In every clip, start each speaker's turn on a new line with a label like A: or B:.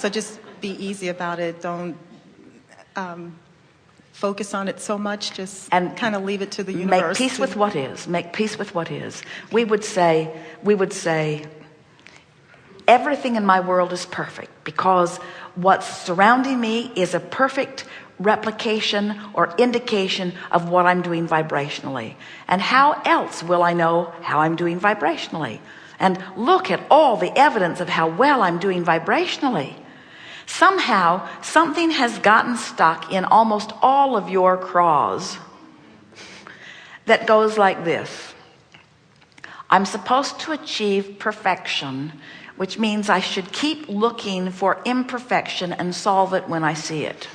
A: So just be easy about it. Don't focus on it so much. Just kind of leave it to the universe.
B: Make peace with what is. Make peace with what is. We would say, everything in my world is perfect because what's surrounding me is a perfect replication or indication of what I'm doing vibrationally. And how else will I know how I'm doing vibrationally? And look at all the evidence of how well I'm doing vibrationally. Somehow, something has gotten stuck in almost all of your craws that goes like this. I'm supposed to achieve perfection, which means I should keep looking for imperfection and solve it when I see it.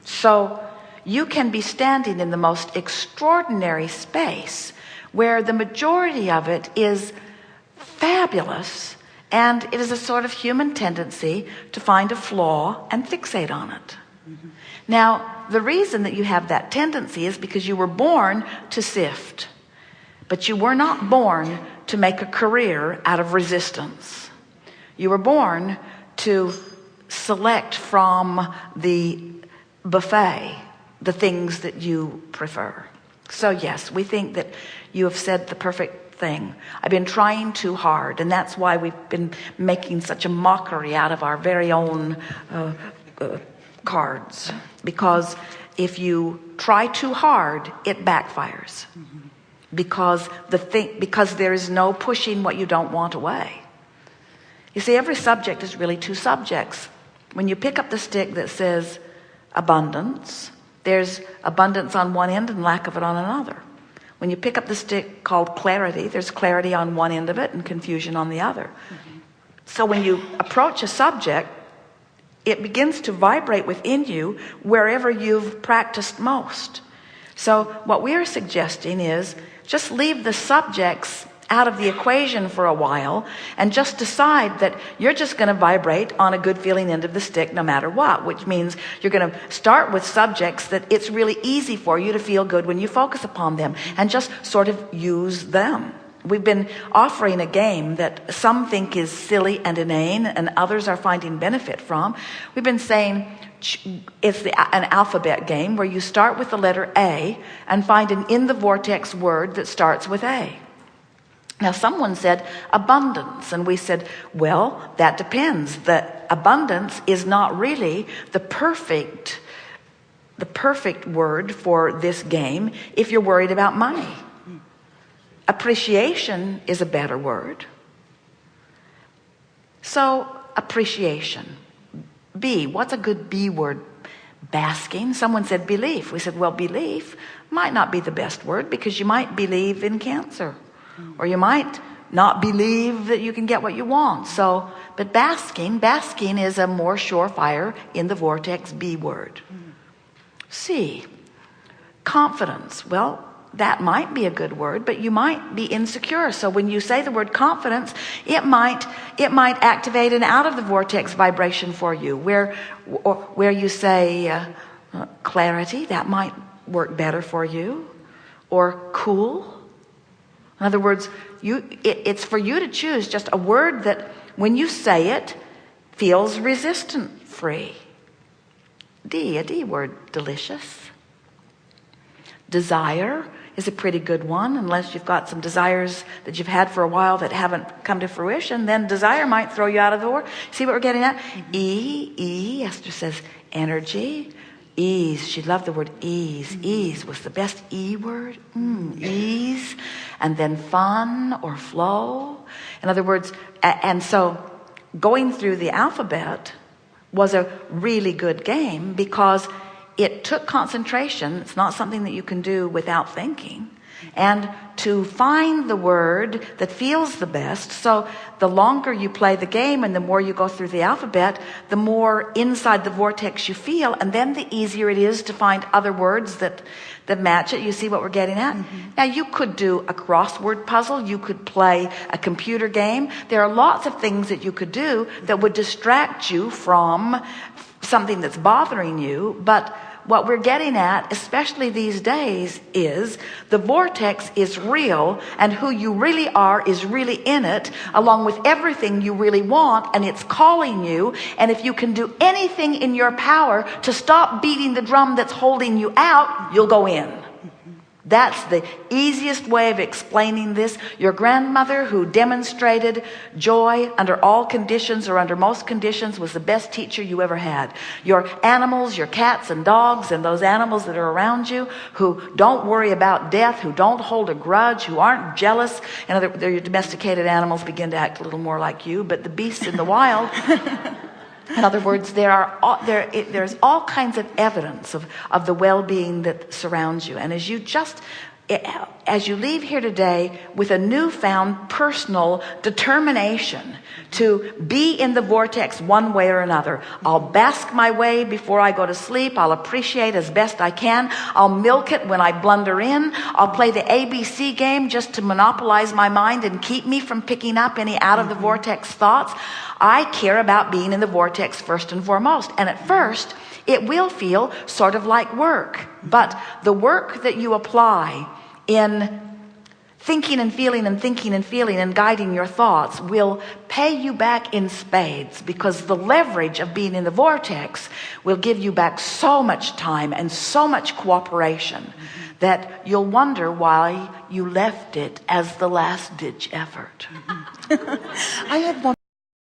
B: So you can be standing in the most extraordinary space where the majority of it is fabulous, and it is a sort of human tendency to find a flaw and fixate on it. Now, the reason that you have that tendency is because you were born to sift, but you were not born to make a career out of resistance. You were born to select from the buffet the things that you prefer. So yes, we think that you have said the perfect thing. I've been trying too hard, and that's why we've been making such a mockery out of our very own cards, because if you try too hard, it backfires. Because there is no pushing what you don't want away. You see, every subject is really two subjects. When you pick up the stick that says abundance, there's abundance on one end and lack of it on another. When you pick up the stick called clarity, there's clarity on one end of it and confusion on the other. So when you approach a subject, it begins to vibrate within you wherever you've practiced most. So what we are suggesting is just leave the subjects out of the equation for a while and just decide that you're just going to vibrate on a good feeling end of the stick no matter what, which means you're going to start with subjects that it's really easy for you to feel good when you focus upon them and just sort of use them. We've been offering a game that some think is silly and inane and others are finding benefit from. We've been saying it's an alphabet game where you start with the letter A and find an in the vortex word that starts with A. Now someone said abundance, and we said, well, that depends. The abundance is not really the perfect word for this game if you're worried about money. Appreciation is a better word. So appreciation. B, what's a good B word? Basking. Someone said belief. We said, well, belief might not be the best word because you might believe in cancer. Or you might not believe that you can get what you want. So, but basking is a more surefire in the vortex B word. C, confidence. Well, that might be a good word, but you might be insecure. So when you say the word confidence, it might activate an out of the vortex vibration for you, where you say clarity. That might work better for you, or cool. In other words, it's for you to choose just a word that when you say it feels resistant free. D, a D word, delicious. Desire is a pretty good one, unless you've got some desires that you've had for a while that haven't come to fruition. Then desire might throw you out of the door. See what we're getting at? E, Esther says energy. Ease, she loved the word ease. Ease was the best E word. Ease. And then fun or flow. In other words, and so going through the alphabet was a really good game because it took concentration. It's not something that you can do without thinking. And to find the word that feels the best. So the longer you play the game and the more you go through the alphabet, the more inside the vortex you feel, and then the easier it is to find other words that match it. You see what we're getting at? Now you could do a crossword puzzle. You could play a computer game. There are lots of things that you could do that would distract you from something that's bothering you. But what we're getting at, especially these days, is the vortex is real, and who you really are is really in it, along with everything you really want, and it's calling you. And if you can do anything in your power to stop beating the drum that's holding you out, you'll go in. That's the easiest way of explaining this. Your grandmother, who demonstrated joy under all conditions, or under most conditions, was the best teacher you ever had. Your animals, your cats and dogs, and those animals that are around you, who don't worry about death, who don't hold a grudge, who aren't jealous. And your domesticated animals begin to act a little more like you, but the beasts in the wild... In other words, there's all kinds of evidence of the well-being that surrounds you. And as you leave here today with a newfound personal determination to be in the vortex one way or another, I'll bask my way before I go to sleep. I'll appreciate as best I can. I'll milk it when I blunder in. I'll play the ABC game just to monopolize my mind and keep me from picking up any out of the vortex thoughts. I care about being in the vortex first and foremost. And at first, it will feel sort of like work. But the work that you apply in thinking and feeling and thinking and feeling and guiding your thoughts will pay you back in spades, because the leverage of being in the vortex will give you back so much time and so much cooperation that you'll wonder why you left it as the last ditch effort.
A: I had one